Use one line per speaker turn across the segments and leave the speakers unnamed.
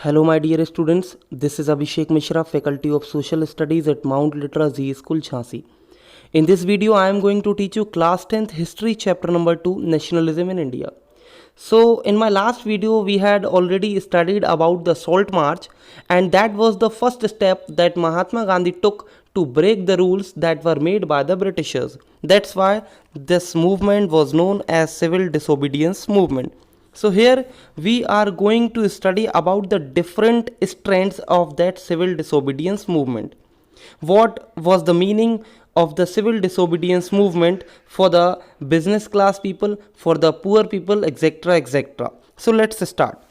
Hello, my dear students. This is Abhishek Mishra, Faculty of Social Studies at Mount Litra Z School, Jhansi. In this video, I am going to teach you Class 10th History, Chapter number 2, Nationalism in India. So, in my last video, we had already studied about the Salt March, and that was the first step that Mahatma Gandhi took to break the rules that were made by the Britishers. That's why this movement was known as Civil Disobedience Movement. So here we are going to study about the different strands of that civil disobedience movement. What was the meaning of the civil disobedience movement for the business class people, for the poor people, etc., etc. So let's start.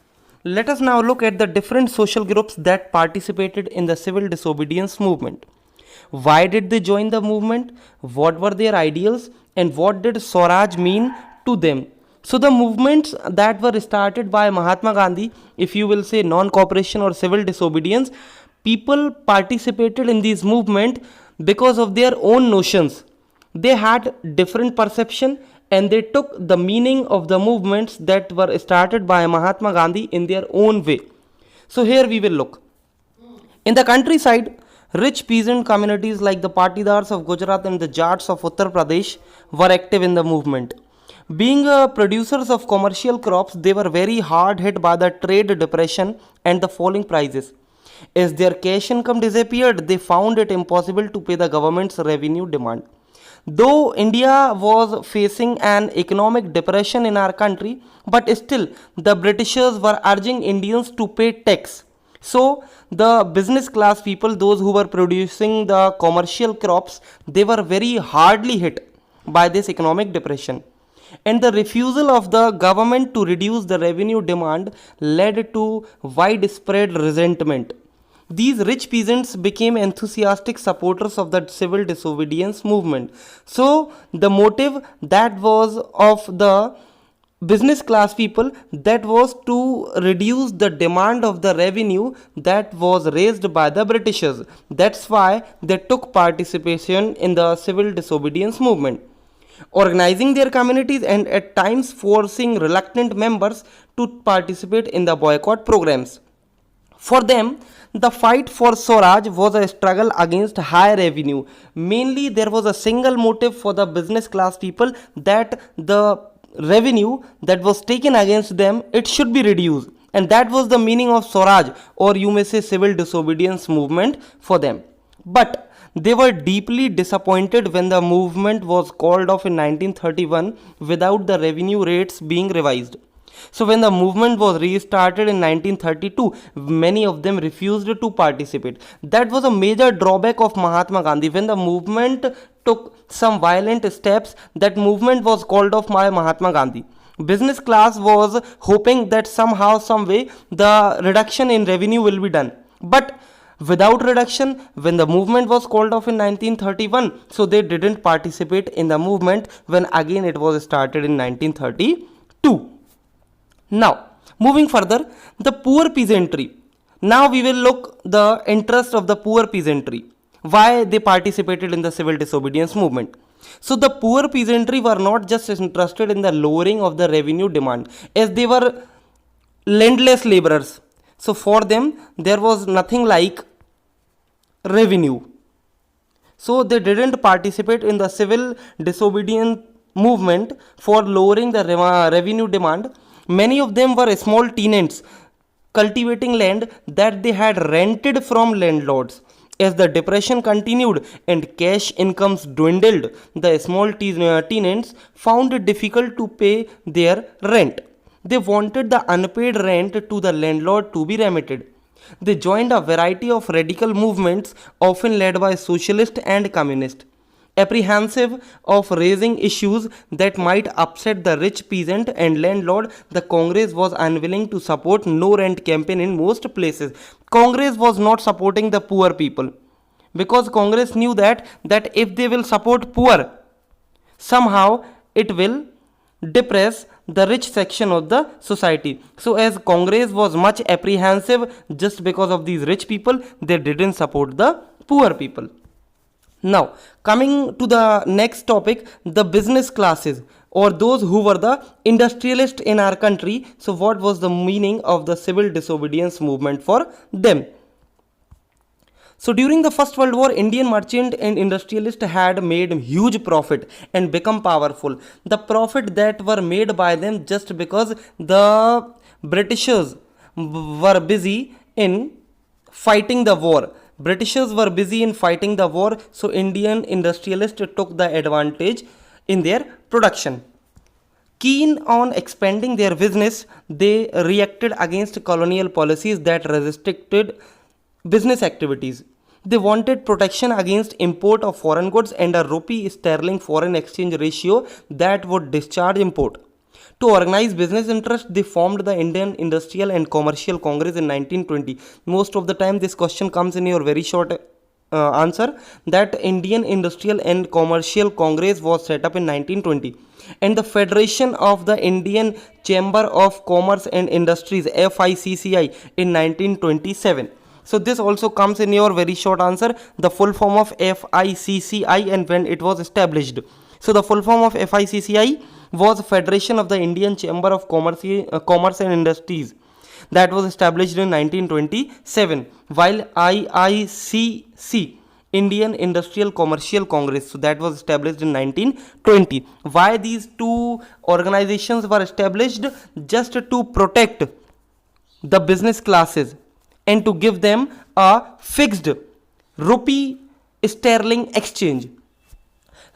Let us now look at the different social groups that participated in the civil disobedience movement. Why did they join the movement? What were their ideals? And what did Swaraj mean to them? So the movements that were started by Mahatma Gandhi, if you will say non-cooperation or civil disobedience, people participated in these movement because of their own notions. They had different perception and they took the meaning of the movements that were started by Mahatma Gandhi in their own way. So here we will look. In the countryside, rich peasant communities like the Patidars of Gujarat and the Jats of Uttar Pradesh were active in the movement. Being producers of commercial crops, they were very hard hit by the trade depression and the falling prices. As their cash income disappeared, they found it impossible to pay the government's revenue demand. Though India was facing an economic depression in our country, but still the Britishers were urging Indians to pay tax. So the business class people, those who were producing the commercial crops, they were very hardly hit by this economic depression. And the refusal of the government to reduce the revenue demand led to widespread resentment. These rich peasants became enthusiastic supporters of the civil disobedience movement. So the motive that was of the business class people, that was to reduce the demand of the revenue that was raised by the Britishers. That's why they took participation in the civil disobedience movement, organizing their communities and at times forcing reluctant members to participate in the boycott programs. For them, the fight for Swaraj was a struggle against high revenue. Mainly, there was a single motive for the business class people, that the revenue that was taken against them, it should be reduced. And that was the meaning of Swaraj, or you may say civil disobedience movement for them. But they were deeply disappointed when the movement was called off in 1931 without the revenue rates being revised. So when the movement was restarted in 1932, many of them refused to participate. That was a major drawback of Mahatma Gandhi. When the movement took some violent steps, that movement was called off by Mahatma Gandhi. Business class was hoping that somehow, some way, the reduction in revenue will be done. But without reduction, when the movement was called off in 1931, so they didn't participate in the movement when again it was started in 1932. Now moving further, the poor peasantry. Now we will look the interest of the poor peasantry, why they participated in the civil disobedience movement. So the poor peasantry were not just interested in the lowering of the revenue demand, as they were landless laborers. So for them, there was nothing like revenue. So they didn't participate in the civil disobedience movement for lowering the revenue demand. Many of them were small tenants cultivating land that they had rented from landlords. As the depression continued and cash incomes dwindled, the small tenants found it difficult to pay their rent. They wanted the unpaid rent to the landlord to be remitted. They joined a variety of radical movements, often led by socialists and communists. Apprehensive of raising issues that might upset the rich peasant and landlord, the Congress was unwilling to support no rent campaign in most places. Congress was not supporting the poor people because Congress knew that if they will support poor, somehow it will depress the rich section of the society. So as Congress was much apprehensive just because of these rich people, they didn't support the poor people. Now coming to the next topic, the business classes, or those who were the industrialists in our country. So what was the meaning of the civil disobedience movement for them? So during the First World War, Indian merchant and industrialists had made huge profit and become powerful. The profit that were made by them just because the Britishers were busy in fighting the war. Britishers were busy in fighting the war, so Indian industrialists took the advantage in their production. Keen on expanding their business, they reacted against colonial policies that restricted business activities. They wanted protection against import of foreign goods and a rupee sterling foreign exchange ratio that would discharge import. To organize business interests, they formed the Indian Industrial and Commercial Congress in 1920. Most of the time, this question comes in your very short answer, that Indian Industrial and Commercial Congress was set up in 1920, and the Federation of the Indian Chamber of Commerce and Industries FICCI in 1927. So this also comes in your very short answer, the full form of FICCI and when it was established. So the full form of FICCI was Federation of the Indian Chamber of Commerce and Industries, that was established in 1927, while IICC, Indian Industrial Commercial Congress, so that was established in 1920. Why these two organizations were established? Just to protect the business classes and to give them a fixed rupee sterling exchange.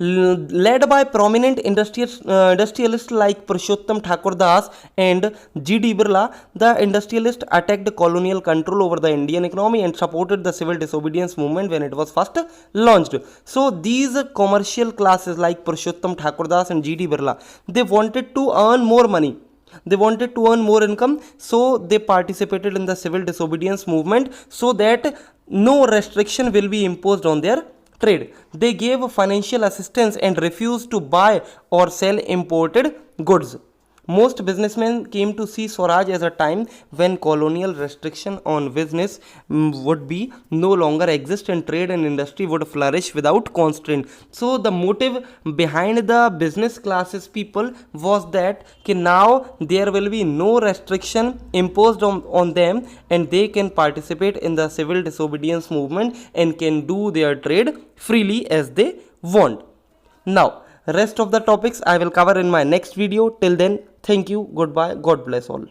Led by prominent industrialists like Purushottam Thakur Das and G.D. Birla, the industrialists attacked colonial control over the Indian economy and supported the civil disobedience movement when it was first launched. So these commercial classes like Purushottam Thakur Das and G.D. Birla, they wanted to earn more money. They wanted to earn more income, so they participated in the civil disobedience movement so that no restriction will be imposed on their trade. They gave financial assistance and refused to buy or sell imported goods. Most businessmen came to see Swaraj as a time when colonial restriction on business would be no longer exist and trade and industry would flourish without constraint. So the motive behind the business classes people was that now there will be no restriction imposed on them and they can participate in the civil disobedience movement and can do their trade freely as they want. Now, rest of the topics I will cover in my next video. Till then, thank you, goodbye, God bless all.